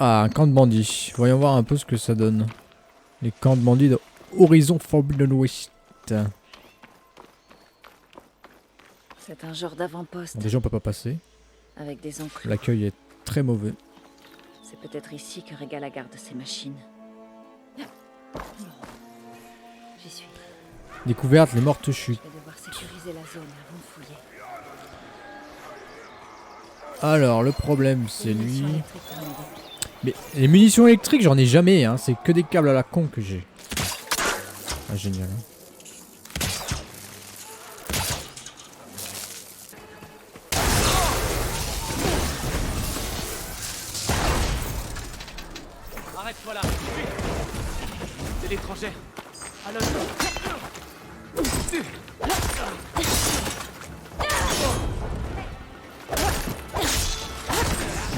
Ah, un camp de bandits. Voyons voir un peu ce que ça donne. Les camps de bandits de Horizon Forbidden West. C'est un genre d'avant-poste. Bon, déjà on peut pas passer. Avec des enclos. L'accueil est très mauvais. C'est peut-être ici que Régala garde ses machines. J'y suis. Découverte, les mortes chutent. Je vais devoir sécuriser la zone avant de fouiller. Alors, le problème, c'est lui. Munitions électriques terminées. Mais les munitions électriques, j'en ai jamais, hein. C'est que des câbles à la con que j'ai. Ah, génial. Hein. Arrête-toi là. C'est l'étranger. À l'œil.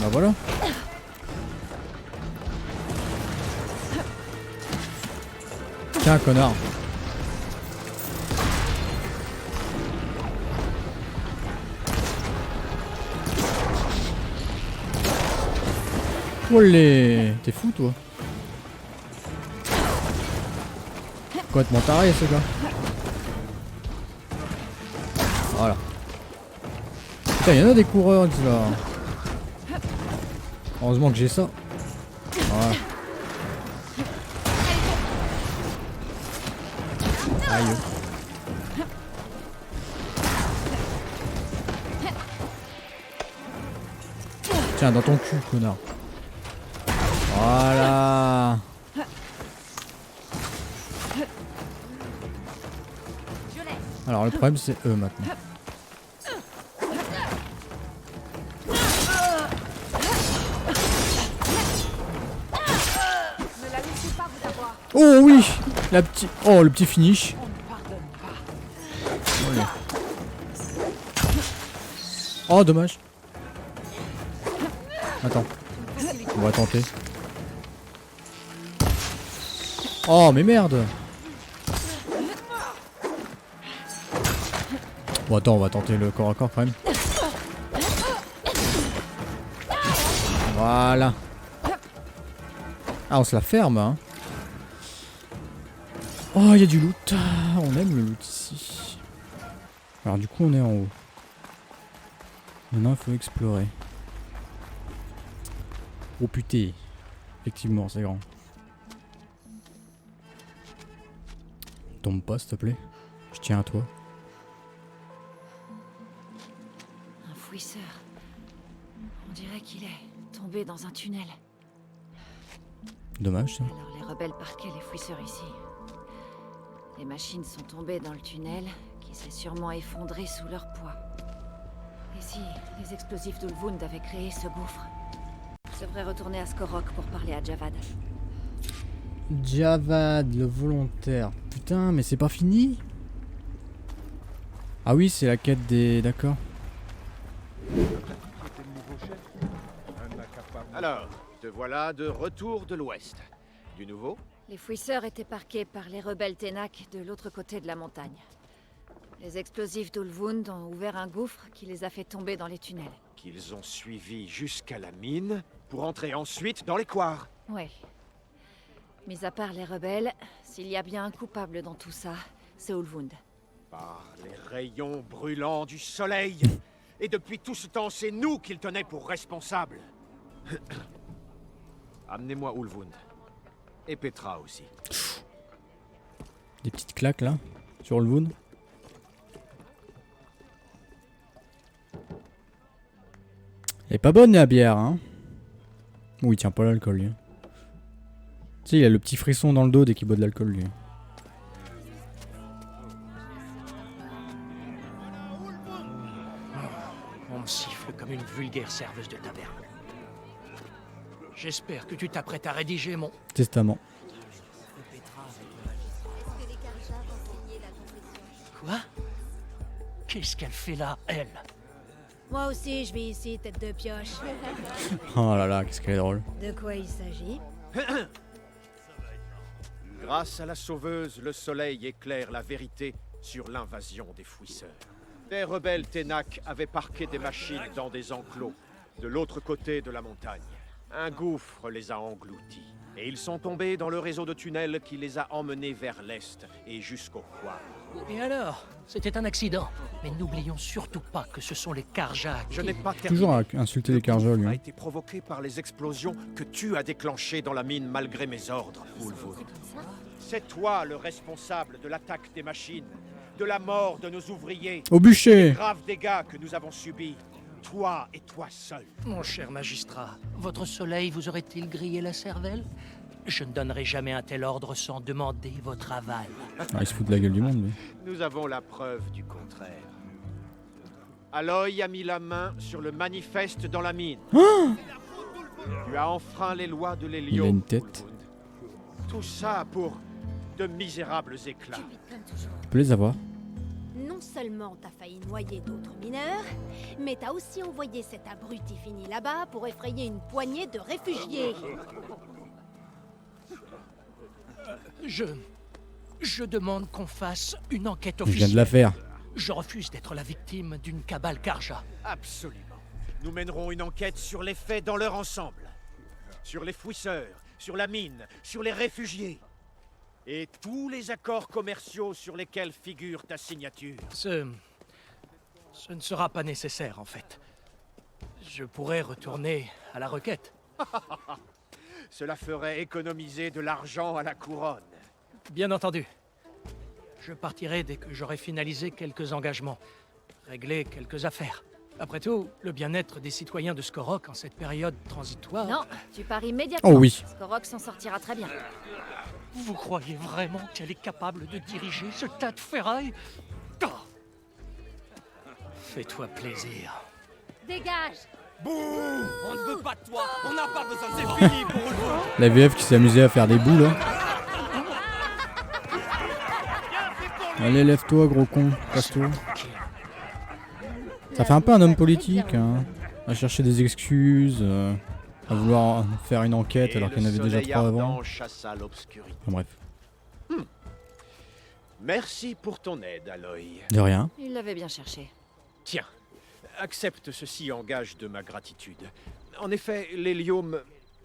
Bah voilà. Tiens, connard. Olé. T'es fou, toi? Complètement taré, ce gars. Voilà. Putain, il y en a des coureurs là. Heureusement que j'ai ça. Voilà. Aïe. Tiens, dans ton cul, connard. Voilà. Alors le problème c'est eux maintenant. Oh oui, la petite. Oh le petit finish. Ouais. Oh dommage. Attends. On va tenter. Oh mais merde. Bon attends, on va tenter le corps à corps quand même. Voilà. Ah on se la ferme hein. Oh il y a du loot. Ah, on aime le loot ici. Alors du coup on est en haut. Maintenant il faut explorer. Oh putain. Effectivement c'est grand. Tombe pas s'il te plaît. Je tiens à toi. Un fouisseur. On dirait qu'il est tombé dans un tunnel. Dommage ça. Alors les rebelles parquaient les fouisseurs ici. Les machines sont tombées dans le tunnel, qui s'est sûrement effondré sous leur poids. Et si les explosifs d'Ulvund avaient créé ce gouffre? Je devrais retourner à Skorok pour parler à Javad. Javad, le volontaire. Putain, mais c'est pas fini? Ah oui, c'est la quête des... D'accord. Alors, te voilà de retour de l'ouest. Du nouveau? Les fouisseurs étaient parqués par les rebelles Ténak de l'autre côté de la montagne. Les explosifs d'Ulvund ont ouvert un gouffre qui les a fait tomber dans les tunnels. Qu'ils ont suivi jusqu'à la mine pour entrer ensuite dans les couards. Ouais. Mis à part les rebelles, s'il y a bien un coupable dans tout ça, c'est Ulvund. Par les rayons brûlants du soleil. Et depuis tout ce temps, c'est nous qu'ils tenaient pour responsables. Amenez-moi Ulvund. Et Petra aussi. Des petites claques là, sur le wound. Elle est pas bonne la bière, hein. Oui, il tient pas l'alcool, lui. Tu sais, il a le petit frisson dans le dos dès qu'il boit de l'alcool, lui. On me siffle comme une vulgaire serveuse de taverne. J'espère que tu t'apprêtes à rédiger mon... Testament. Quoi? Qu'est-ce qu'elle fait là, elle? Moi aussi, je vais ici, tête de pioche. Oh là là, qu'est-ce qu'elle est drôle. De quoi il s'agit? Grâce à la sauveuse, le soleil éclaire la vérité sur l'invasion des fouisseurs. Les rebelles Ténak avaient parqué des machines dans des enclos, de l'autre côté de la montagne. Un gouffre les a engloutis. Et ils sont tombés dans le réseau de tunnels qui les a emmenés vers l'est et jusqu'au Quad. Et alors? C'était un accident. Mais n'oublions surtout pas que ce sont les Karja Je qui... n'ai pas terminé. Toujours à insulter les Karja, lui. a Hein. été provoqué par les explosions que tu as déclenchées dans la mine malgré mes ordres, Ulvund. C'est toi le responsable de l'attaque des machines, de la mort de nos ouvriers, Au bûcher! graves dégâts que nous avons subis. Toi et toi seul. Mon cher magistrat, votre soleil vous aurait-il grillé la cervelle? Je ne donnerai jamais un tel ordre sans demander votre aval. Ah, il se fout de la gueule du monde, lui. Nous avons la preuve du contraire. Aloy a mis la main sur le manifeste dans la mine. Tu as enfreint les lois de l'Hélios. Il a une tête. Ulvund. Tout ça pour de misérables éclats. Tu peux les avoir. Non seulement t'as failli noyer d'autres mineurs, mais t'as aussi envoyé cet abruti fini là-bas pour effrayer une poignée de réfugiés. Je demande qu'on fasse une enquête Je viens officielle. de la faire. Je refuse d'être la victime d'une cabale Karja. Absolument. Nous mènerons une enquête sur les faits dans leur ensemble. Sur les fouisseurs, sur la mine, sur les réfugiés. Et tous les accords commerciaux sur lesquels figure ta signature. Ce ne sera pas nécessaire, en fait. Je pourrais retourner à la requête. Cela ferait économiser de l'argent à la couronne. Bien entendu. Je partirai dès que j'aurai finalisé quelques engagements, réglé quelques affaires. Après tout, le bien-être des citoyens de Skorok en cette période transitoire... Non, tu pars immédiatement. Oh oui. Skorok s'en sortira très bien. Vous croyez vraiment qu'elle est capable de diriger ce tas de ferraille? Oh. Fais-toi plaisir. Dégage! On ne veut pas de toi. On n'a pas besoin de c'est fini pour le La VF qui s'est amusée à faire des boules, là. Allez, lève-toi, gros con. Casse-toi. Ça fait un peu un homme politique, hein. À chercher des excuses, à vouloir faire une enquête alors qu'il y en avait déjà 3 avant. Chassa l'obscurité. Enfin, bref. Merci pour ton aide, Aloy. De rien. Il l'avait bien cherché. Tiens, accepte ceci en gage de ma gratitude. En effet, l'hélium,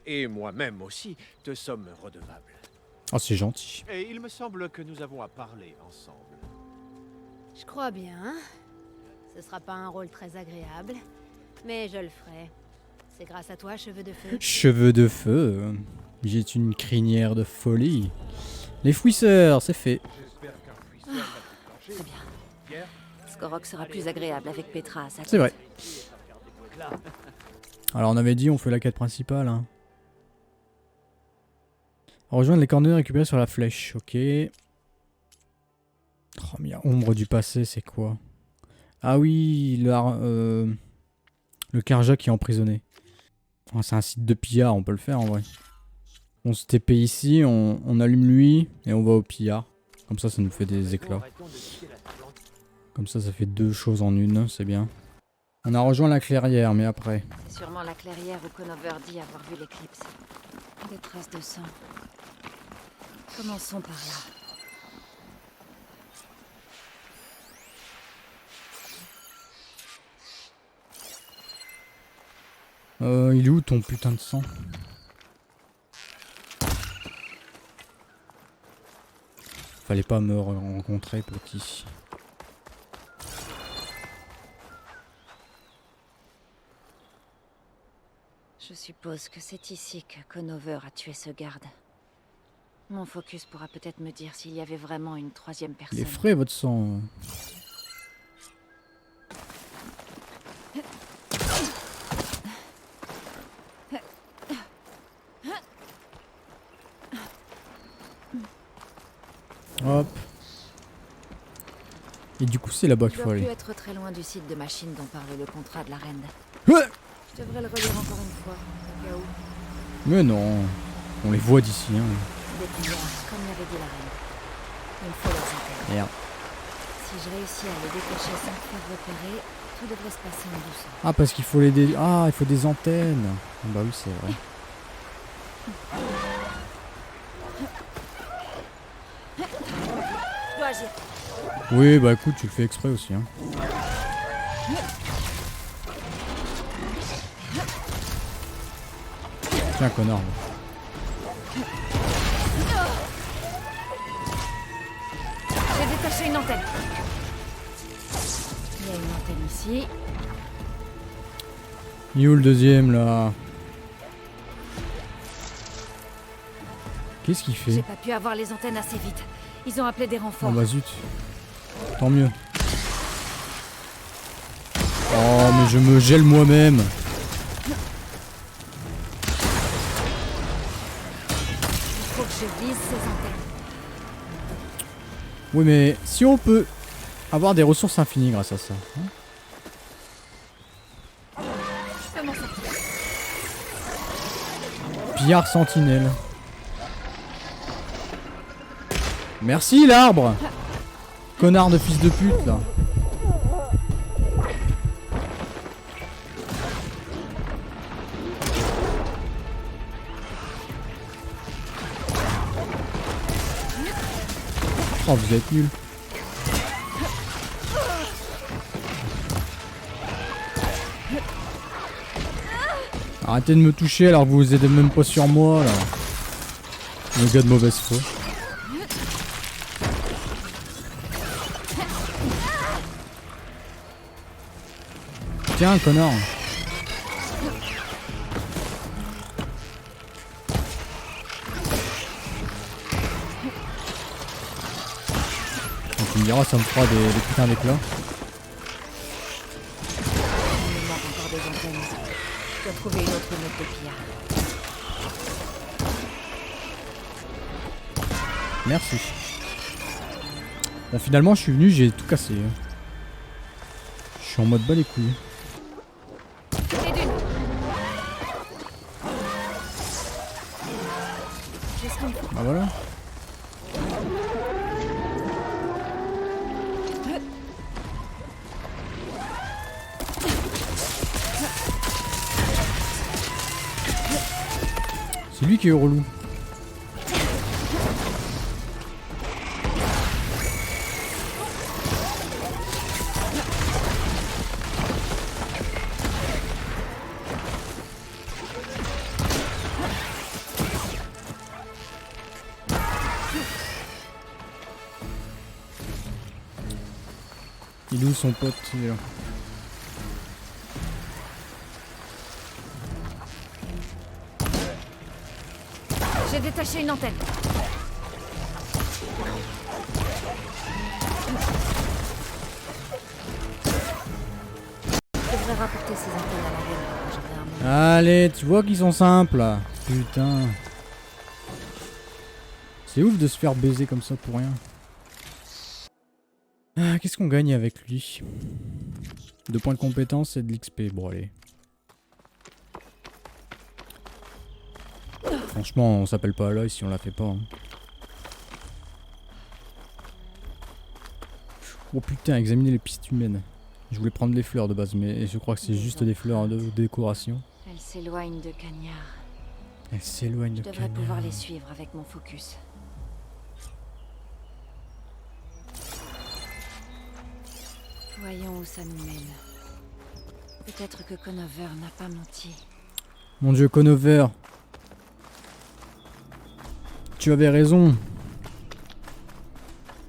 et moi-même aussi, te sommes redevables. Oh, c'est gentil. Et il me semble que nous avons à parler ensemble. Je crois bien. Hein. Ce sera pas un rôle très agréable, mais je le ferai. C'est grâce à toi, cheveux de feu. Cheveux de feu. J'ai une crinière de folie. Les fouisseurs, c'est fait. Très bien. Skorok sera plus agréable avec Petra à sa tête. C'est vrai. Alors on avait dit on fait la quête principale. Hein. Rejoindre les coordonnées récupérées sur la flèche. Ok. Oh mais ombre du passé, c'est quoi? Ah oui, le Karja qui est emprisonné. Oh, c'est un site de pillard, on peut le faire en vrai. On se TP ici, on allume lui et on va au pillard. Comme ça nous fait des éclats. Comme ça fait 2 choses en une, c'est bien. On a rejoint la clairière, mais après. C'est sûrement la clairière où Conover dit avoir vu l'éclipse. Des traces de sang. Commençons par là. Il est où ton putain de sang? Fallait pas me rencontrer, petit. Je suppose que c'est ici que Conover a tué ce garde. Mon focus pourra peut-être me dire s'il y avait vraiment une troisième personne. Il est frais votre sang. Hop. Et du coup c'est là-bas Je qu'il dois faut plus aller. être très loin du site de machine dont parlait le contrat de la reine. Ouais. Je devrais le relire encore une fois, au cas où. Mais non, on les voit d'ici. Hein. Des pillards, comme l'avait dit la reine. Il me faut leurs antennes. Merde. Si je réussis à les détacher sans me faire repérer, tout devrait se passer en douceur. Ah parce qu'il faut les ah il faut des antennes. Bah oui c'est vrai. Je dois agir. Oui bah écoute tu le fais exprès aussi hein. Tiens, connard. J'ai détaché une antenne. Il y a une antenne ici. Il est où le deuxième là? Qu'est-ce qu'il J'ai fait? pas pu avoir les antennes assez vite. Ils ont appelé des Oh renforts. bah zut. Tant mieux. Oh mais je me gèle moi-même. Il faut que je vise ces antennes. Oui mais si on peut avoir des ressources infinies grâce à ça. Hein, Je peux m'en sortir. Pillard sentinelle. Merci l'arbre. Connard de fils de pute là. Oh vous êtes nuls. Arrêtez de me toucher alors que vous aidez même pas sur moi là. Le gars de mauvaise foi. Tiens connard. Donc, tu me diras ça me fera des putains d'éclats. Il me manque encore des antennes. Je dois trouver une autre note de pillard. Merci. Bon finalement je suis venu, j'ai tout cassé. Je suis en mode bas les couilles. Et d'une. J'ai ce qu'il me faut. Bah voilà. C'est lui qui est relou. Il est où son pote? Il est là. J'ai détaché une antenne. Je devrais rapporter ces antennes à la reine quand j'aurai un moment. Allez, tu vois qu'ils sont simples là. Putain. C'est ouf de se faire baiser comme ça pour rien. Ah, qu'est-ce qu'on gagne avec lui? 2 points de compétence et de l'XP. Bon, allez. Franchement, on s'appelle pas à l'œil si on la fait pas. Hein. Oh putain, examiner les pistes humaines. Je voulais prendre les fleurs de base, mais je crois que c'est juste des fleurs de décoration. Elle s'éloigne de Cagnard. Elle s'éloigne Je de devrais pouvoir Cagnard. les suivre avec mon focus. Voyons où ça nous mène. Peut-être que Conover n'a pas menti. Mon dieu, Conover. Tu avais raison.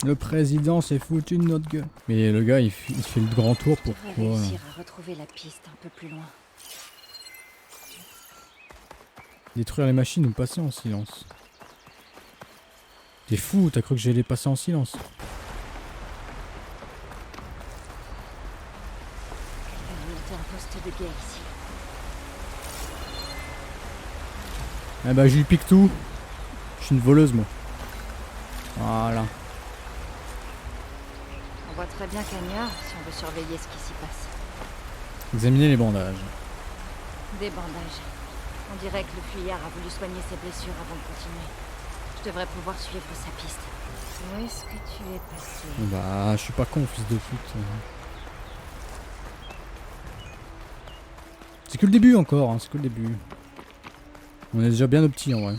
Le président s'est foutu de notre gueule. Mais le gars, il fait le grand tour Je devrais pourquoi? réussir à retrouver la piste un peu plus loin. Détruire les machines ou passer en silence. T'es fou, t'as cru que j'allais passer en silence? Elle a monté un poste de guerre ici. Eh bah je lui pique tout. Je suis une voleuse moi. Voilà. On voit très bien Cagnard si on veut surveiller ce qui s'y passe. Examiner les bandages. Des bandages. On dirait que le fuyard a voulu soigner ses blessures avant de continuer. Je devrais pouvoir suivre sa piste. Où est-ce que tu es passé? Bah je suis pas con fils de pute. C'est que le début encore, hein, c'est que le début. On est déjà bien opti en vrai.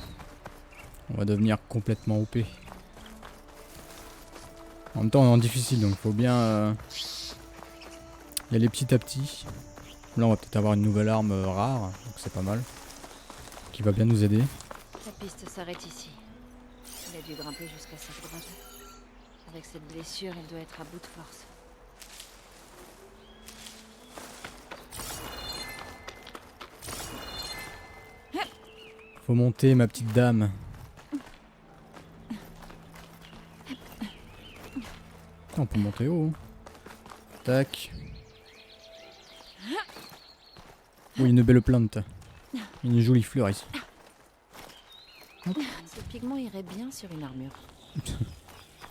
On va devenir complètement OP. En même temps on est en difficile donc faut bien y aller petit à petit. Là on va peut-être avoir une nouvelle arme rare, donc c'est pas mal. qui va bien nous aider. La piste s'arrête ici. Il a dû grimper jusqu'à cette grotte. Avec cette blessure, il doit être à bout de force. Faut monter, ma petite dame. On peut monter haut. Hein. Tac. Oui, une belle plante. Une jolie fleur ici. Ce pigment irait bien sur une armure.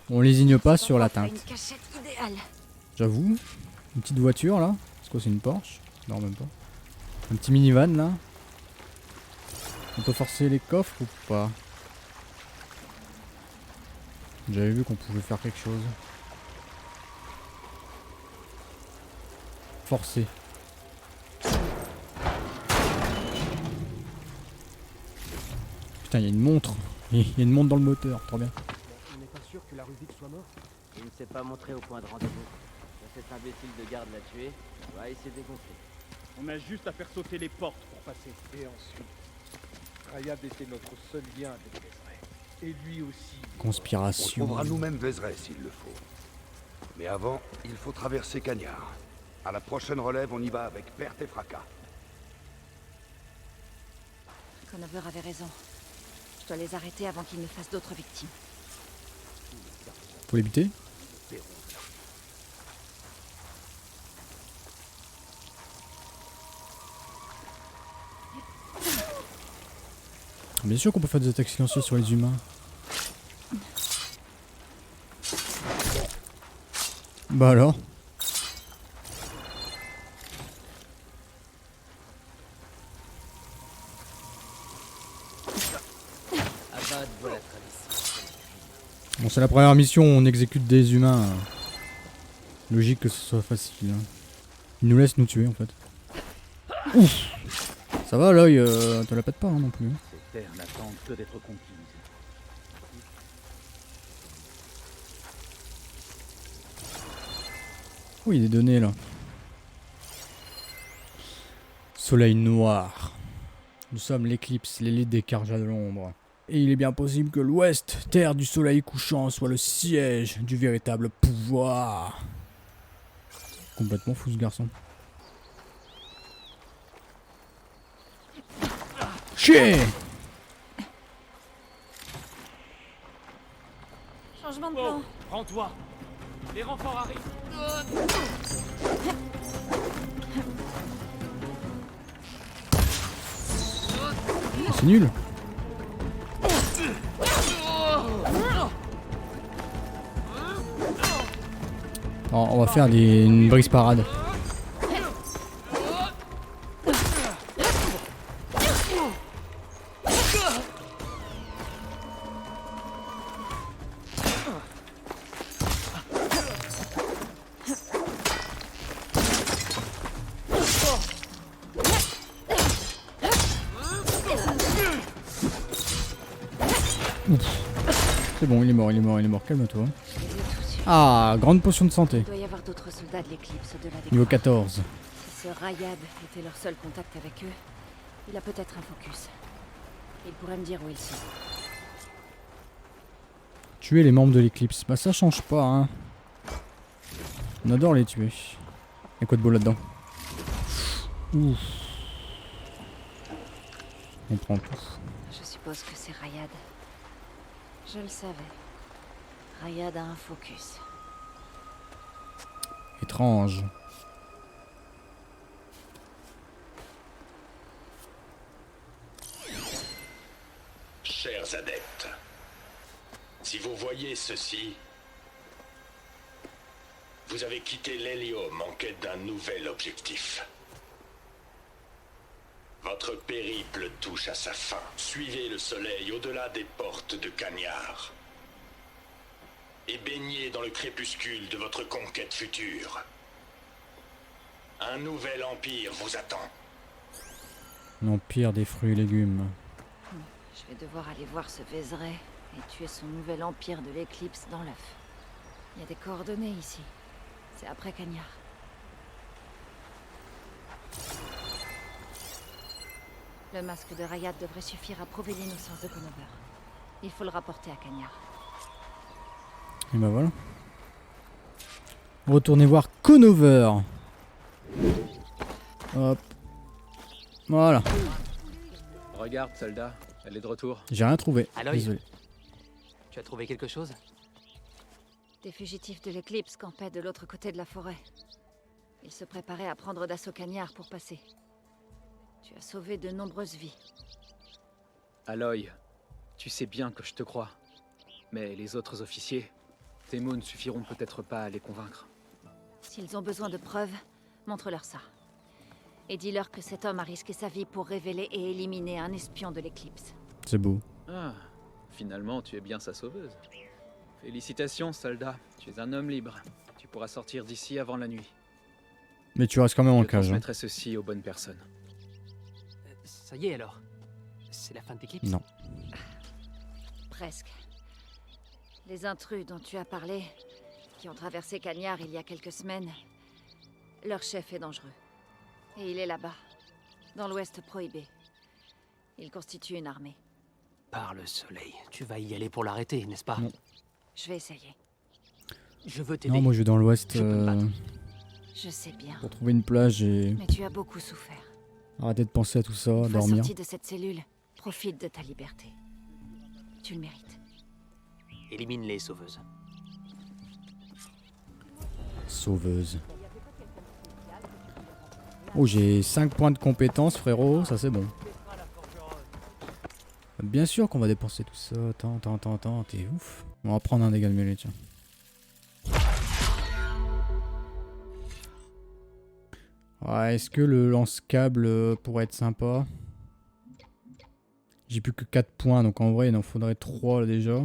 On lésigne pas sur la Enfin, teinte. Une cachette idéale. J'avoue. Une petite voiture là. C'est quoi, c'est une Porsche? Non, même pas. Un petit minivan là. On peut forcer les coffres ou pas? J'avais vu qu'on pouvait faire quelque chose. Forcer. Putain, il y a une montre. Il y a une montre dans le moteur, trop bien. On n'est pas sûr que la Rubik soit morte. Il ne s'est pas montré au point de rendez-vous. Cet imbécile de garde l'a tué. On va essayer de dégonfler. On a juste à faire sauter les portes pour passer. Et ensuite, Rayad était notre seul lien avec Vézret. Et lui aussi. On Conspiration. trouvera nous-mêmes Vézret s'il le faut. Mais avant, il faut traverser Cagnard. À la prochaine relève, on y va avec perte et fracas. Conover avait raison. Je dois les arrêter avant qu'ils ne fassent d'autres victimes. Faut les buter? Bien sûr qu'on peut faire des attaques silencieuses sur les humains. Bah alors? Abad voit la tradition. Bon, c'est la première mission où on exécute des humains. Logique que ce soit facile. Hein. Ils nous laissent nous tuer en fait. Ouf! Ça va l'œil, te la pète pas hein, non plus. Ces terres n'attendent que d'être conquises. Oui, il y a des données là. Soleil noir. Nous sommes l'éclipse, l'élite des Carjas de l'ombre. Et il est bien possible que l'ouest, terre du soleil couchant, soit le siège du véritable pouvoir. Complètement fou ce garçon. Chier! Changement de Oh, plan. rends-toi. Les renforts arrivent. C'est nul. Bon, on va faire une brise parade. C'est bon, il est mort, il est mort, il est mort. Calme-toi. Je les ai tous eus. Ah, grande potion de santé. Il doit y avoir d'autres soldats de l'éclipse au-delà des Niveau grottes. 14. Si ce Rayad était leur seul contact avec eux, il a peut-être un focus. Il pourrait me dire où ils sont. Tuer les membres de l'éclipse. Bah ça change pas, hein. On adore les tuer. Y'a quoi de beau là-dedans? Ouf. On prend tout. Je suppose que c'est Rayad. Je le savais. Rayad a un focus. Étrange. Chers adeptes, si vous voyez ceci, vous avez quitté l'hélium en quête d'un nouvel objectif. Votre périple touche à sa fin. Suivez le soleil au-delà des portes de Cagnard. Et baignez dans le crépuscule de votre conquête future. Un nouvel empire vous attend. L'empire des fruits et légumes. Je vais devoir aller voir ce Vézret et tuer son nouvel empire de l'éclipse dans l'œuf. Il y a des coordonnées ici. C'est après Cagnard. Le masque de Rayad devrait suffire à prouver l'innocence de Conover. Il faut le rapporter à Cagnard. Et bah voilà. Retournez voir Conover. Hop. Voilà. Regarde, soldat, elle est de retour. J'ai rien trouvé. Aloy, Désolé. tu as trouvé quelque chose? Des fugitifs de l'éclipse campaient de l'autre côté de la forêt. Ils se préparaient à prendre d'assaut Cagnard pour passer. Tu as sauvé de nombreuses vies. Aloy, tu sais bien que je te crois. Mais les autres officiers, tes mots ne suffiront peut-être pas à les convaincre. S'ils ont besoin de preuves, montre-leur ça. Et dis-leur que cet homme a risqué sa vie pour révéler et éliminer un espion de l'éclipse. C'est beau. Ah, finalement tu es bien sa sauveuse. Félicitations, soldat, tu es un homme libre. Tu pourras sortir d'ici avant la nuit. Mais tu restes quand même en Je cage. Hein. transmettrai ceci aux bonnes personnes. Ça y est alors. C'est la fin de l'éclipse? Non. Presque. Les intrus dont tu as parlé, qui ont traversé Cagnard il y a quelques semaines, leur chef est dangereux. Et il est là-bas, dans l'ouest prohibé. Il constitue une armée. Par le soleil, tu vas y aller pour l'arrêter, n'est-ce pas? Non. Je vais essayer. Je veux t'aider. Non, moi je vais dans l'ouest Je peux me battre. Je sais bien. pour trouver une plage et Mais tu as beaucoup souffert. arrêter de penser à tout ça, Une fois dormir. sorti de cette cellule, profite de ta liberté. Tu le mérites. Élimine les sauveuses. Sauveuse. Oh, j'ai 5 points de compétence, frérot, ça c'est bon. Bien sûr qu'on va dépenser tout ça. Attends, t'es ouf. On va prendre un dégât de mêlée, tiens. Ouais, est-ce que le lance-câble pourrait être sympa? J'ai plus que 4 points, donc en vrai il en faudrait 3 là, déjà.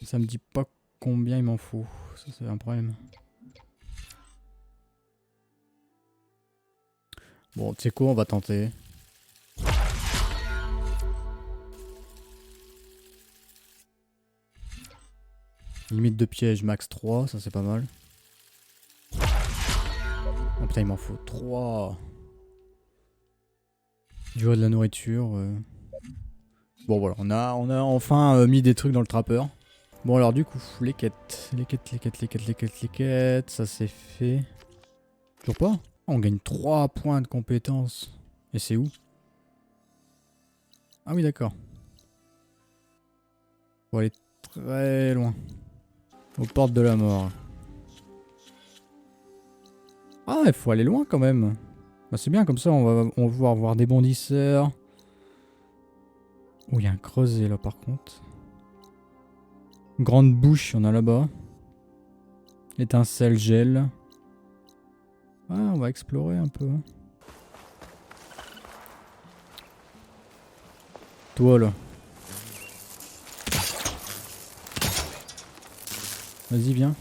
Ça me dit pas combien il m'en faut. Ça c'est un problème. Bon, tu sais quoi, on va tenter. Limite de piège, max 3, ça c'est pas mal. Oh putain, il m'en faut 3. Du haut de la nourriture. Bon voilà, on a enfin mis des trucs dans le trappeur. Bon alors du coup, les quêtes, ça c'est fait. Toujours pas? On gagne 3 points de compétences. Et c'est où? Ah oui d'accord. Faut aller très loin. Aux portes de la mort. Ah, il faut aller loin quand même. Bah, c'est bien comme ça, on va pouvoir voir des bondisseurs. Oh, il y a un creuset là par contre. Grande bouche, il y en a là-bas. Étincelle, gel. Ah, on va explorer un peu. Toi là. Vas-y, viens.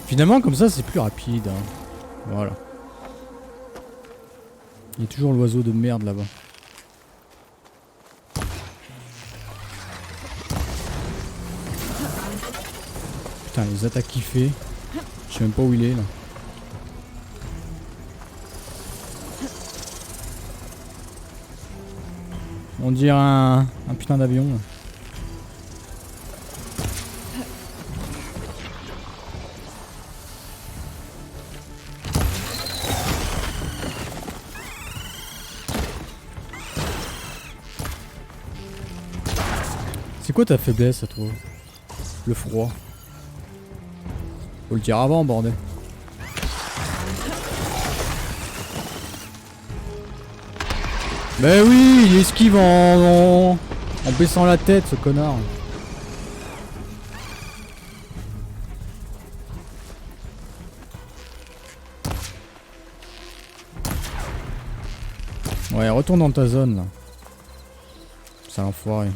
Finalement, comme ça, c'est plus rapide. Hein. Voilà. Il y a toujours l'oiseau de merde là-bas. Putain, les attaques qu'il fait. Je sais même pas où il est là. On dirait un putain d'avion. C'est quoi ta faiblesse à toi? Le froid. Faut le dire avant, bordel. Mais oui, il esquive en baissant la tête, ce connard. Ouais, retourne dans ta zone là. C'est l'enfoiré.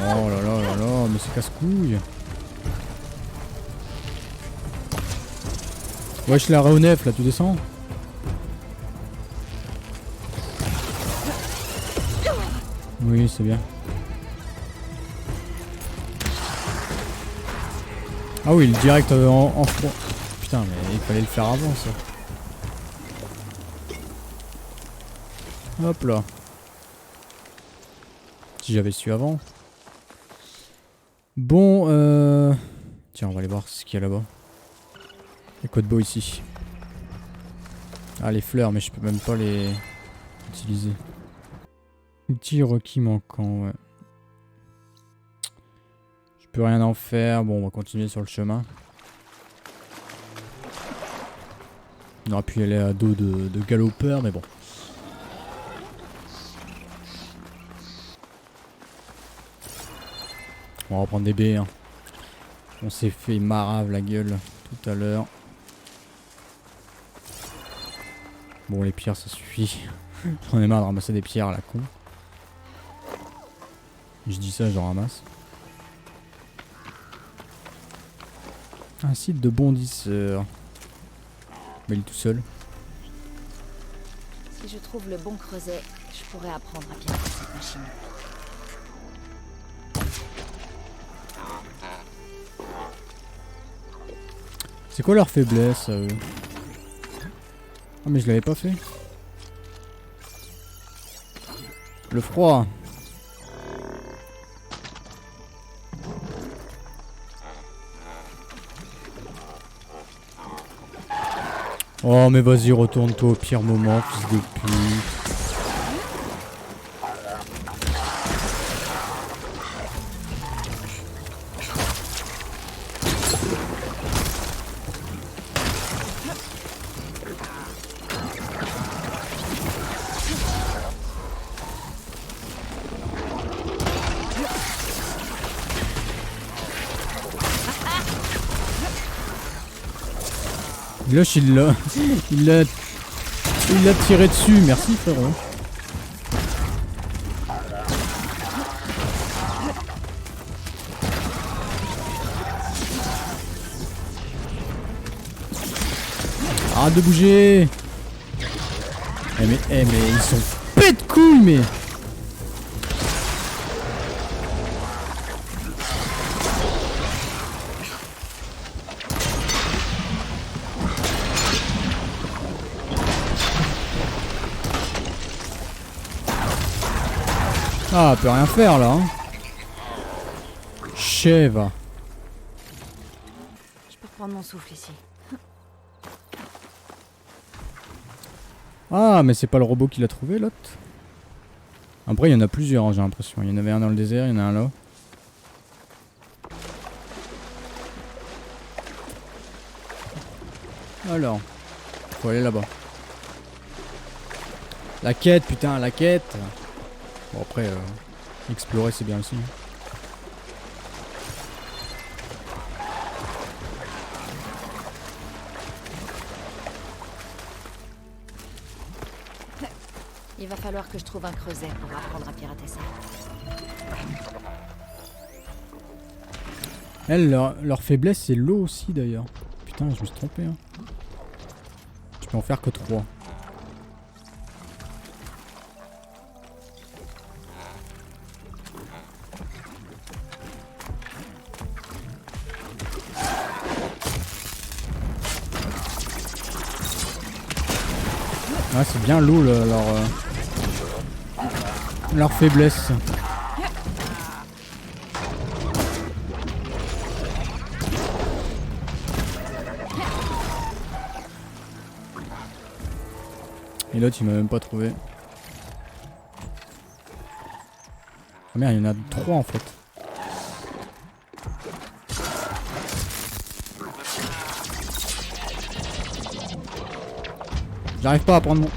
Oh là là là là, mais c'est casse-couille. Wesh, la Raonef là, tu descends? Oui, c'est bien. Ah oui, le direct en froid. Putain, mais il fallait le faire avant ça. Hop là. Si j'avais su avant. Bon, tiens, on va aller voir ce qu'il y a là-bas. Il y a quoi de beau ici? Ah, les fleurs, mais je peux même pas les utiliser. Outil requis manquant, ouais. Je peux rien en faire. Bon, on va continuer sur le chemin. On aurait pu y aller à dos de galopeur, mais bon. On va reprendre des baies. Hein. On s'est fait marave la gueule tout à l'heure. Bon, les pierres, ça suffit. J'en ai marre de ramasser des pierres à la con. Je dis ça, j'en ramasse. Un site de bondisseur. Mais il est tout seul. Si je trouve le bon creuset, je pourrais apprendre à pirater cette machine. C'est quoi leur faiblesse eux? Ah mais je l'avais pas fait. Le froid. Oh mais vas-y, retourne-toi au pire moment, fils de pute. Lush il l'a tiré dessus, merci frérot. Arrête de bouger. Mais ils sont pète couilles mais. Ah, elle peut rien faire là. Hein. Chèvre. Je peux reprendre mon souffle ici. Ah, mais c'est pas le robot qui l'a trouvé l'autre. Après, il y en a plusieurs, hein, j'ai l'impression. Il y en avait un dans le désert, il y en a un là. Alors, faut aller là-bas. La quête, putain, la quête. Bon après, explorer c'est bien aussi. Il va falloir que je trouve un creuset pour apprendre à pirater ça. Elle, leur faiblesse c'est l'eau aussi d'ailleurs. Putain, je me suis trompé. Hein. Je peux en faire que 3. Ah, c'est bien l'eau leur faiblesse. Et l'autre il m'a même pas trouvé. Ah merde, il y en a 3 en fait. J'arrive pas à prendre mon...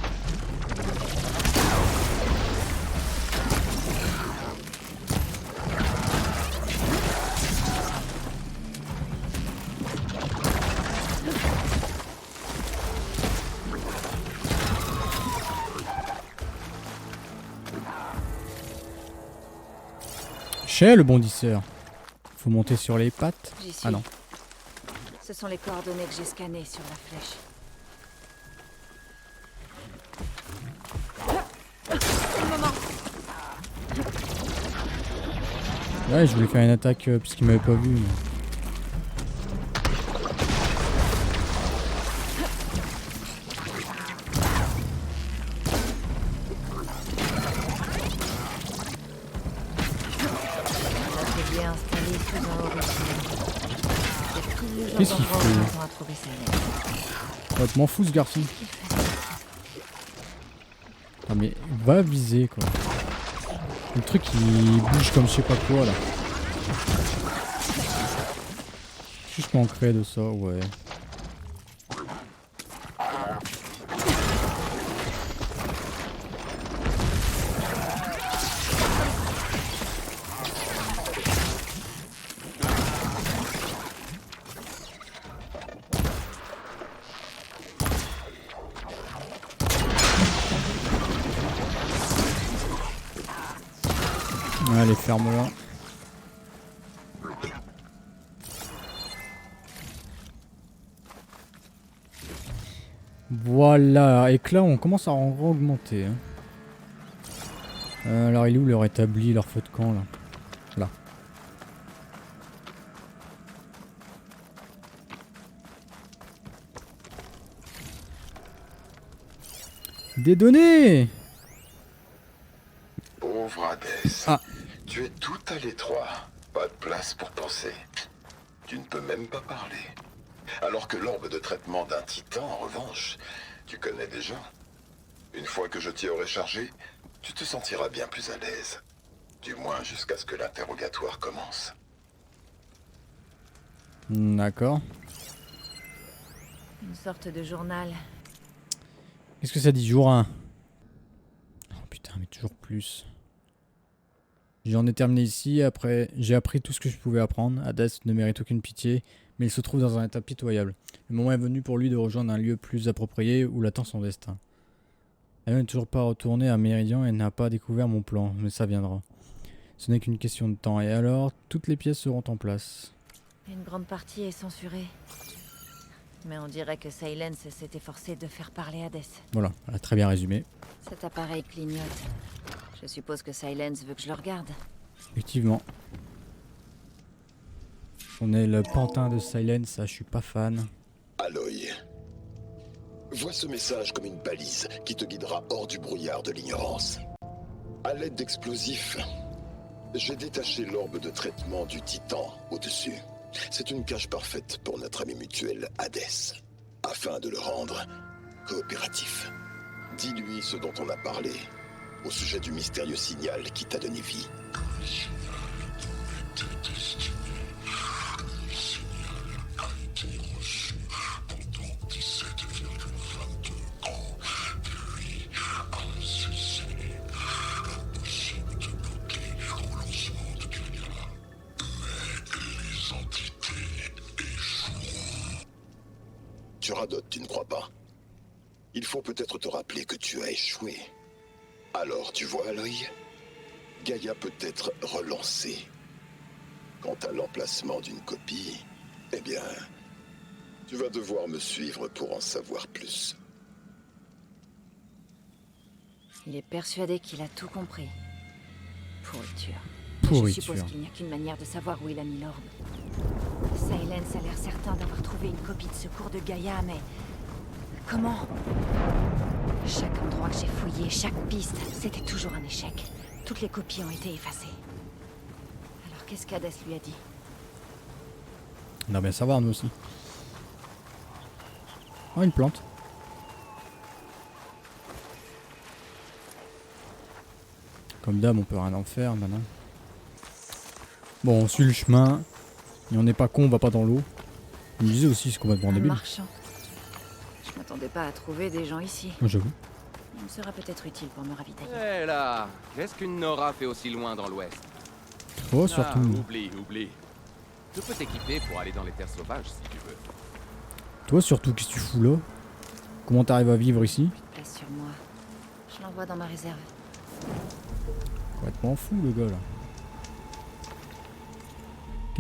Chez le bondisseur. Faut monter sur les pattes. J'y suis. Ah non. Ce sont les coordonnées que j'ai scannées sur la flèche. C'est le moment. Ouais, je voulais faire une attaque puisqu'il m'avait pas vu. Mais... L'atelier installé sous un haut Qu'est-ce qu'il fait? Ouais, m'en fous ce garçon. Ah mais va viser quoi. Le truc il bouge comme je sais pas quoi là. Juste manquerait de ça, ouais. Allez, ferme-la. Voilà, et que là on commence à en augmenter. Hein. Alors il est où leur établi, leur feu de camp là? Là. Des données! Pauvre Hadès. Ah. Tu es tout à l'étroit. Pas de place pour penser. Tu ne peux même pas parler. Alors que l'orbe de traitement d'un titan, en revanche, tu connais déjà. Une fois que je t'y aurai chargé, tu te sentiras bien plus à l'aise. Du moins jusqu'à ce que l'interrogatoire commence. D'accord. Une sorte de journal. Qu'est-ce que ça dit, jour 1? Oh putain, mais toujours plus. J'en ai terminé ici, après j'ai appris tout ce que je pouvais apprendre. Hadès ne mérite aucune pitié, mais il se trouve dans un état pitoyable. Le moment est venu pour lui de rejoindre un lieu plus approprié où l'attend son destin. Elle n'est toujours pas retournée à Méridian et n'a pas découvert mon plan, mais ça viendra. Ce n'est qu'une question de temps, et alors, toutes les pièces seront en place. Une grande partie est censurée. Mais on dirait que Silence s'est efforcé de faire parler Hadès. Voilà, elle a très bien résumé. Cet appareil clignote. Je suppose que Silence veut que je le regarde. Effectivement. On est le pantin de Silence, ça je suis pas fan. Aloy, vois ce message comme une balise qui te guidera hors du brouillard de l'ignorance. À l'aide d'explosifs, j'ai détaché l'orbe de traitement du titan au-dessus. C'est une cage parfaite pour notre ami mutuel Hadès, afin de le rendre coopératif. Dis-lui ce dont on a parlé, au sujet du mystérieux signal qui t'a donné vie. Tu radotes, tu ne crois pas? Il faut peut-être te rappeler que tu as échoué. Alors, tu vois, Aloy, Gaïa peut être relancée. Quant à l'emplacement d'une copie, eh bien, tu vas devoir me suivre pour en savoir plus. Il est persuadé qu'il a tout compris. Pourriture. Je suppose qu'il n'y a qu'une manière de savoir où il a mis l'orbe. Silence a l'air certain d'avoir trouvé une copie de secours de Gaïa, mais... comment? Chaque endroit que j'ai fouillé, chaque piste, c'était toujours un échec. Toutes les copies ont été effacées. Alors qu'est-ce qu'Hadès lui a dit? On a bien savoir, nous aussi. Oh, une plante. Comme d'hab, on peut rien en faire maintenant. Bon, on suit le chemin. Et on n'est pas con, on va pas dans l'eau. Il me disait aussi ce qu'on va demander débile. Marchand. Je m'attendais pas à trouver des gens ici. Moi, j'avoue. Il me sera peut-être utile pour me ravitailler. Eh là, qu'est-ce qu'une Nora fait aussi loin dans l'ouest? Oh, surtout. Oublie. Je peux t'équiper pour aller dans les terres sauvages si tu veux. Toi, surtout, qu'est-ce que tu fous là? Comment t'arrives à vivre ici? Place sur moi. Je l'envoie dans ma réserve. Complètement fou, le gars, là.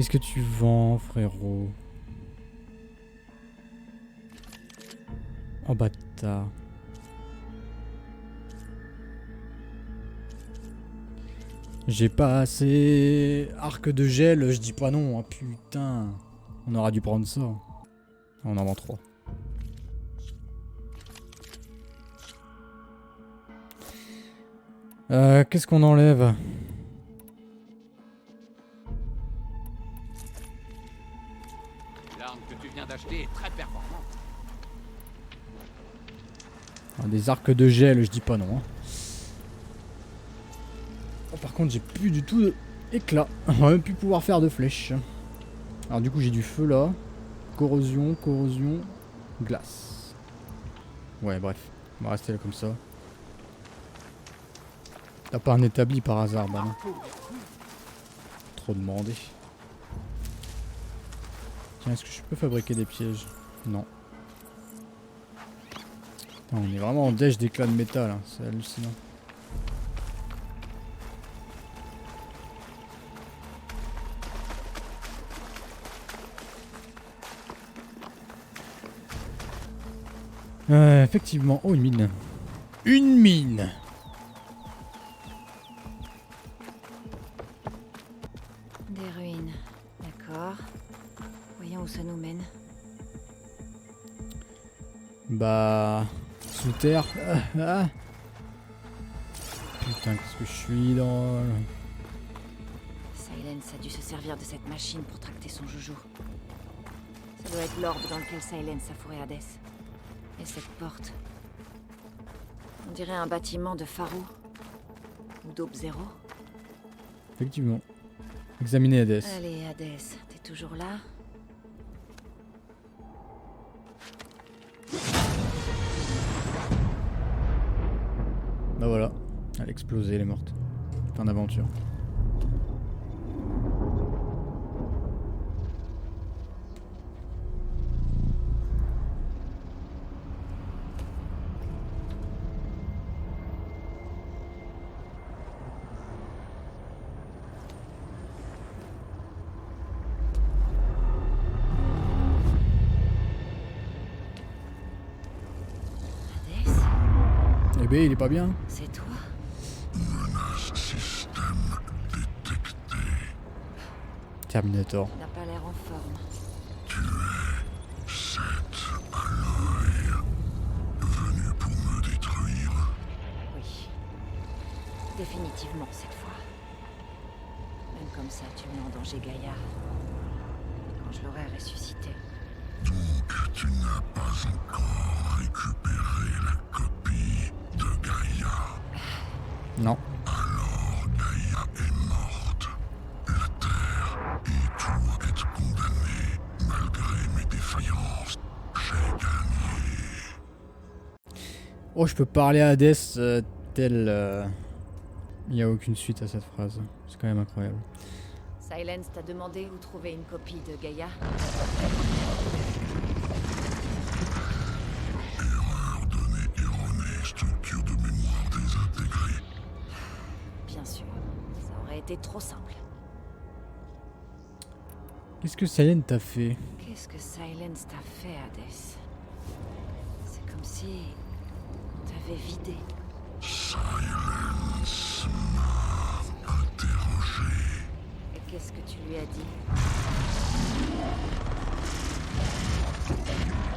Qu'est-ce que tu vends, frérot? Oh bâtard. J'ai pas assez arc de gel, je dis pas non, hein, putain. On aura dû prendre ça. On en vend 3. Qu'est-ce qu'on enlève? L'arme que tu viens d'acheter est très performante. Des arcs de gel, je dis pas non. Hein. Oh, par contre, j'ai plus du tout d'éclat. On va même plus pouvoir faire de flèches. Alors du coup, j'ai du feu là. Corrosion, corrosion, glace. Ouais, bref. On va rester là comme ça. T'as pas un établi par hasard, bah non. Trop demandé. Tiens, est-ce que je peux fabriquer des pièges? Non. Putain, on est vraiment en dèche d'éclats de métal, hein. C'est hallucinant. Effectivement. Oh, une mine. Une mine! Des ruines. D'accord. Voyons où ça nous mène. Bah... Sous terre. Putain, qu'est-ce que je suis dans... Silence a dû se servir de cette machine pour tracter son joujou. Ça doit être l'orbe dans lequel Silence a fourré Hades. Et cette porte... On dirait un bâtiment de Pharaon. Ou d'Aube Zéro. Effectivement. Examiner Hades. Allez, Hades, t'es toujours là? Bah voilà. Elle a explosé, elle est morte. Fin d'aventure. Eh ben, il est pas bien. C'est toi? Menace système détectée. Terminator. Il n'a pas l'air en forme. Tu es Seth Aloy, venu pour me détruire. Oui. Définitivement cette fois. Même comme ça, tu mets en danger Gaïa. Quand je l'aurai ressuscité. Donc tu n'as pas encore récupéré la copie de Gaïa. Non. Alors Gaïa est morte. La Terre et tout est condamné. Malgré mes défaillances, j'ai gagné. Oh, je peux parler à Hades tel... Il n'y a aucune suite à cette phrase. C'est quand même incroyable. Silence t'a demandé où trouver une copie de Gaïa. Erreur donnée erronée, structure de mémoire désintégrée. Bien sûr, ça aurait été trop simple. Qu'est-ce que Silent t'a fait? Qu'est-ce que Silence t'a fait, Hades? C'est comme si on t'avait vidé. Silence m'a interrogé. Et qu'est-ce que tu lui as dit?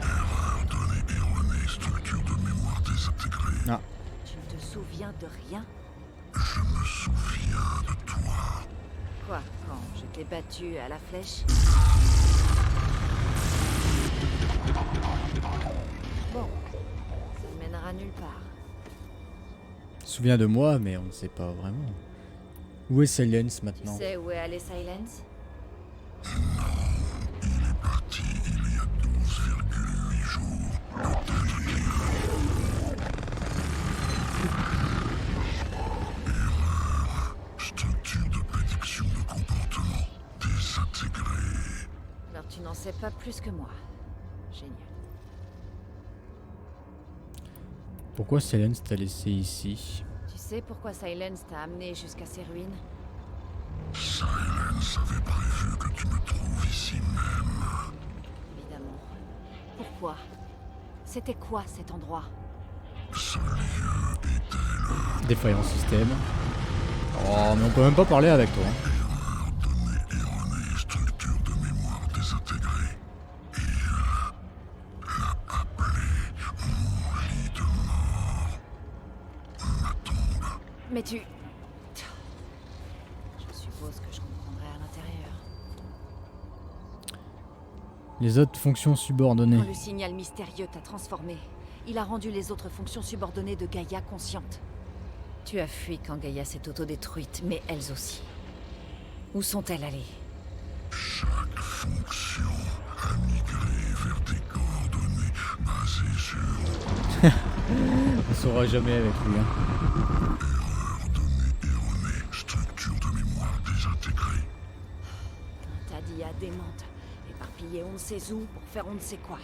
Erreur donnée erronée, structure de mémoire désintégrée. Ah. Tu ne te souviens de rien? Je me souviens de toi. Quoi, quand je t'ai battu à la flèche? Bon, ça ne mènera nulle part. Souviens de moi, mais on ne sait pas vraiment. Où est Silence Tu maintenant? sais où est allé Silence? Il est parti il y a 12,8 jours. Erreur. Structure de prédiction de comportement désintégrée. Alors tu n'en sais pas plus que moi. Génial. Pourquoi Silence t'a laissé ici? Tu sais pourquoi Silence t'a amené jusqu'à ces ruines? Silence avait prévu que tu me C'était quoi cet endroit? Défaillance système. Oh, mais on peut même pas parler avec toi. Mais tu... Je suppose que je comprendrai à l'intérieur. Les autres fonctions subordonnées. Quand le signal mystérieux t'a transformé, il a rendu les autres fonctions subordonnées de Gaïa conscientes. Tu as fui quand Gaïa s'est autodétruite, mais elles aussi. Où sont-elles allées? Chaque fonction a migré vers des coordonnées basées sur... On saura jamais avec lui. Hein. Erreur, données erronées, structure de mémoire désintégrée. Un tas d'IA démente, éparpillé on ne sait où pour faire on ne sait quoi.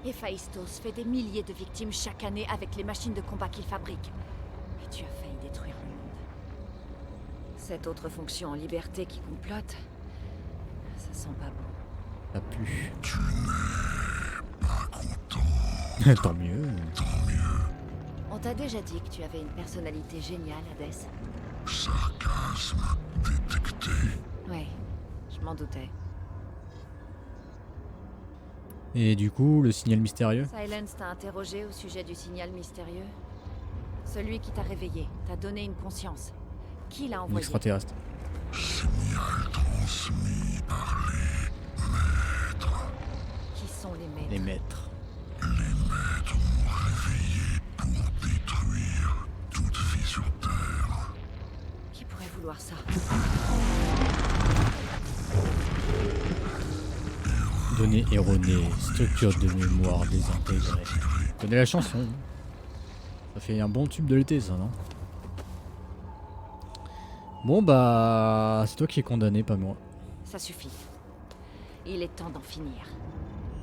Héphaïstos fait des milliers de victimes chaque année avec les machines de combat qu'il fabrique. Et tu as failli détruire le monde. Cette autre fonction en liberté qui complote, ça sent pas bon. Ça pue. Tu n'es pas content. Tant mieux. Tant mieux. On t'a déjà dit que tu avais une personnalité géniale, Hades. Sarcasme détecté. Ouais, je m'en doutais. Et du coup, le signal mystérieux? Silence t'a interrogé au sujet du signal mystérieux? Celui qui t'a réveillé, t'a donné une conscience. Qui l'a envoyé? L'extraterrestre. Signal transmis par les maîtres. Qui sont les maîtres? Les maîtres. Les maîtres m'ont réveillé pour détruire toute vie sur Terre. Qui pourrait vouloir ça? Données erronées, structure de mémoire désintégrée. Connais la chanson? Ça fait un bon tube de l'été, ça, non? Bon bah, c'est toi qui es condamné, pas moi. Ça suffit. Il est temps d'en finir.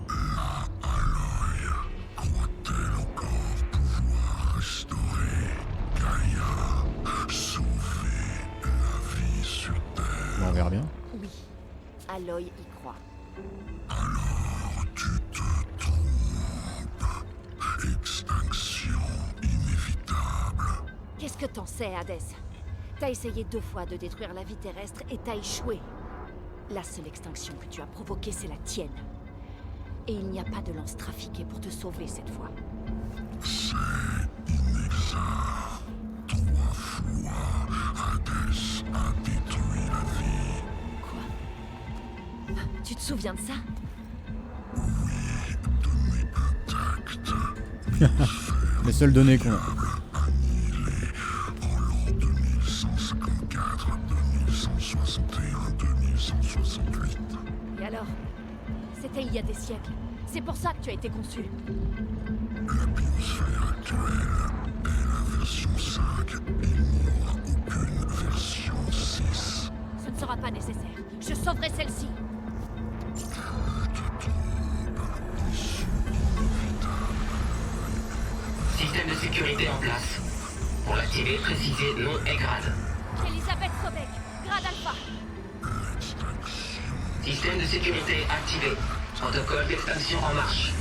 La Aloy croit-elle encore pouvoir restaurer Gaïa, sauver la vie sur Terre? On verra bien. Oui, Aloy y croit. Alors tu te trompes. Extinction inévitable. Qu'est-ce que t'en sais, Hades? T'as essayé 2 fois de détruire la vie terrestre et t'as échoué. La seule extinction que tu as provoquée, c'est la tienne. Et il n'y a pas de lance trafiquée pour te sauver cette fois. C'est inexact. 3 fois, Hades a détruit la vie. Quoi? Tu te souviens de ça? Oui, données intactes. Les seules données qu'on a. Annihilées en l'an 2154, 2161, 2168. Et alors? C'était il y a des siècles. C'est pour ça que tu as été conçu. La biosphère actuelle est la version 5. Il n'y aura aucune version 6. Ce ne sera pas nécessaire. Je sauverai celle-ci. Système de sécurité en place. Pour l'activer, précisez nom et grade. Elisabeth Sobek, grade alpha. Système de sécurité activé. Protocole d'extinction en marche.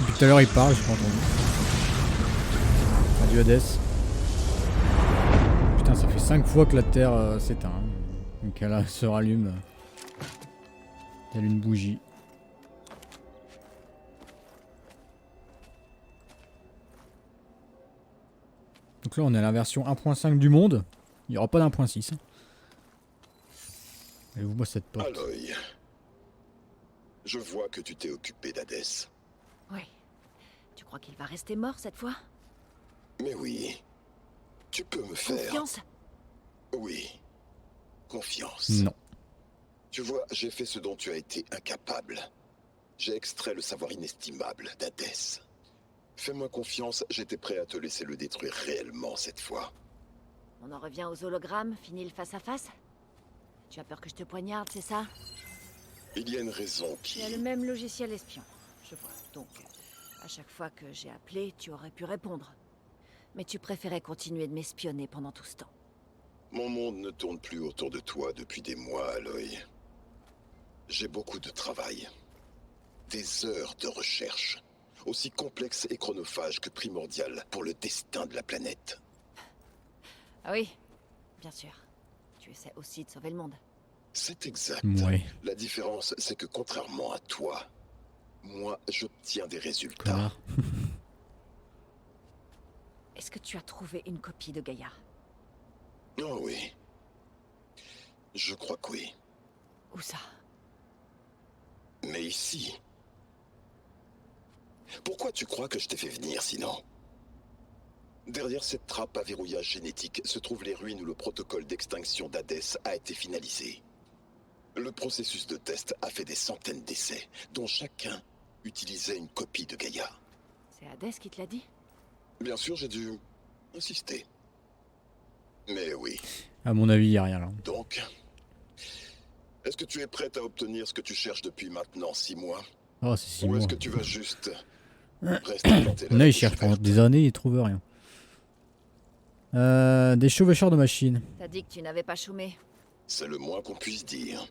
Depuis tout à l'heure il parle, j'ai pas entendu. Adieu Hades. Putain, ça fait 5 fois que la Terre s'éteint. Donc elle se rallume. Telle une bougie. Donc là on est à la version 1.5 du monde. Il n'y aura pas d'1.6. Et ouvre-moi cette porte. Aloy, je vois que tu t'es occupé d'Hadès. Ouais. Tu crois qu'il va rester mort cette fois? Mais oui, tu peux me faire... Confiance? Oui, confiance. Non. Tu vois, j'ai fait ce dont tu as été incapable. J'ai extrait le savoir inestimable d'Hadès. Fais-moi confiance, j'étais prêt à te laisser le détruire réellement cette fois. On en revient aux hologrammes, fini le face-à-face? Tu as peur que je te poignarde, c'est ça? Il y a une raison qui... Tu as le même logiciel espion, je vois. Donc, à chaque fois que j'ai appelé, tu aurais pu répondre. Mais tu préférais continuer de m'espionner pendant tout ce temps. Mon monde ne tourne plus autour de toi depuis des mois, Aloy. J'ai beaucoup de travail. des heures de recherche, aussi complexes et chronophages que primordiales pour le destin de la planète. Ah oui, bien sûr. Tu essaies aussi de sauver le monde. C'est exact. Ouais. La différence, c'est que contrairement à toi, moi, j'obtiens des résultats. Connard. Est-ce que tu as trouvé une copie de Gaïa? Oh oui. Je crois que oui. Où ça? Mais ici... Pourquoi tu crois que je t'ai fait venir, sinon? Derrière cette trappe à verrouillage génétique se trouvent les ruines où le protocole d'extinction d'Hadès a été finalisé. Le processus de test a fait des centaines d'essais, dont chacun utilisait une copie de Gaïa. C'est Hadès qui te l'a dit? Bien sûr, j'ai dû insister. Mais oui. À mon avis, y a rien là. Donc, est-ce que tu es prête à obtenir ce que tu cherches depuis maintenant 6 mois? Oh, c'est 6 Ou mois. est-ce que tu vas juste rester planté là? Là, il cherche pendant des années, il trouve rien. Des chevaucheurs de machines. T'as dit que tu n'avais pas chômé. C'est le moins qu'on puisse dire.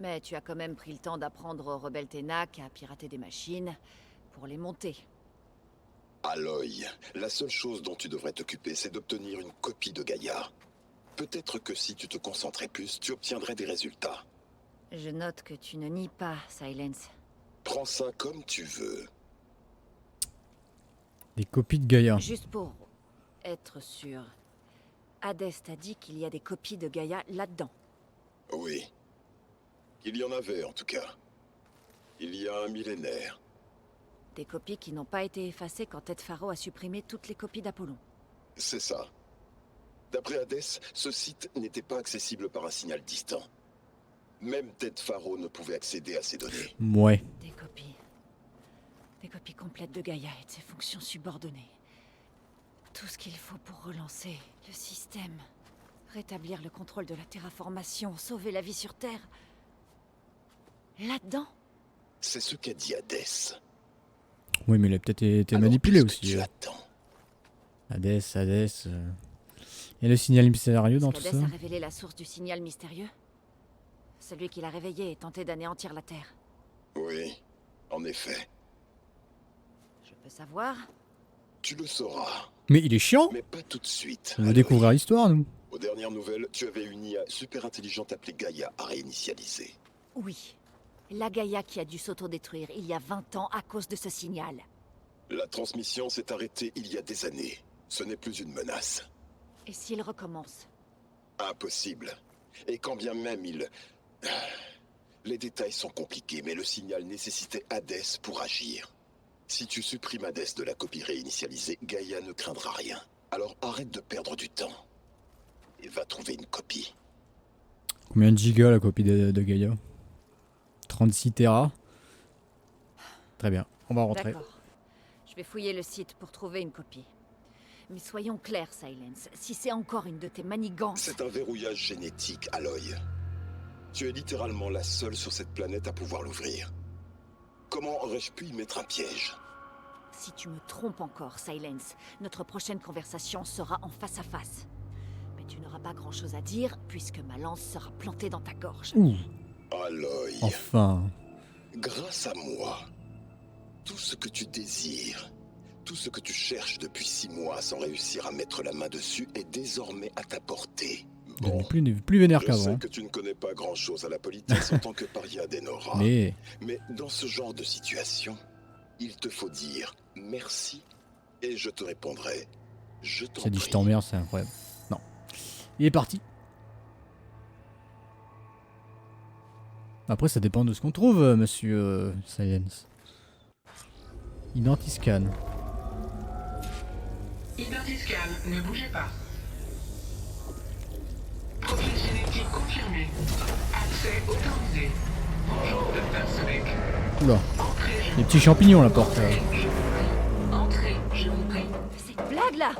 Mais tu as quand même pris le temps d'apprendre aux rebelles Ténac à pirater des machines pour les monter. Aloy, la seule chose dont tu devrais t'occuper, c'est d'obtenir une copie de Gaïa. Peut-être que si tu te concentrais plus, tu obtiendrais des résultats. Je note que tu ne nies pas, Silence. Prends ça comme tu veux. Des copies de Gaïa. Juste pour être sûr, Hadès t'a dit qu'il y a des copies de Gaïa là-dedans. Oui. Il y en avait, en tout cas. Il y a un millénaire. Des copies qui n'ont pas été effacées quand Ted Faro a supprimé toutes les copies d'Apollon. C'est ça. D'après Hadès, ce site n'était pas accessible par un signal distant. Même Ted Faro ne pouvait accéder à ces données. Ouais. Des copies. Des copies complètes de Gaïa et de ses fonctions subordonnées. Tout ce qu'il faut pour relancer le système. Rétablir le contrôle de la terraformation, sauver la vie sur Terre. Là-dedans? C'est ce qu'a dit Hadès. Oui, mais il a peut-être été manipulé aussi. Hadès. Et le signal mystérieux dans tout ça. Hadès a révélé la source du signal mystérieux? Celui qui l'a réveillé et tenté d'anéantir la Terre. Oui, en effet. Je peux savoir? Tu le sauras. Mais il est chiant. Mais pas tout de suite. On va découvrir l'histoire, nous. Aux dernières nouvelles, tu avais une IA super intelligente appelée Gaïa à réinitialiser. Oui. La Gaïa qui a dû s'autodétruire il y a 20 ans à cause de ce signal. La transmission s'est arrêtée il y a des années. Ce n'est plus une menace. Et s'il recommence? Impossible. Et quand bien même il... Les détails sont compliqués, mais le signal nécessitait Hadès pour agir. Si tu supprimes Hadès de la copie réinitialisée, Gaïa ne craindra rien. Alors arrête de perdre du temps. Et va trouver une copie. Combien de gigas la copie de Gaïa? 36 Tera. Très bien, on va rentrer. D'accord. Je vais fouiller le site pour trouver une copie. Mais soyons clairs, Silence. Si c'est encore une de tes manigances... C'est un verrouillage génétique, Aloy. Tu es littéralement la seule sur cette planète à pouvoir l'ouvrir. Comment aurais-je pu y mettre un piège? Si tu me trompes encore, Silence, notre prochaine conversation sera en face à face. Mais tu n'auras pas grand-chose à dire, puisque ma lance sera plantée dans ta gorge. Ouh. Aloy. Enfin. Grâce à moi, tout ce que tu désires, tout ce que tu cherches depuis 6 mois sans réussir à mettre la main dessus est désormais à ta portée. Bon, plus vénère qu'avant. Je sais que tu ne connais pas grand-chose à la politesse en tant que paria d'Enora. Mais dans ce genre de situation, il te faut dire merci et je te répondrai je t'en ça dit prie. je t'emmerde, c'est incroyable. Non. Il est parti. Après, ça dépend de ce qu'on trouve, monsieur Silence. Identiscan. Identiscan, ne bougez pas. Profil génétique confirmé. Accès autorisé. Bonjour, Dr. Sobek. Oula. Les petits champignons, la porte. Entrez, je vous prie. C'est une blague, là!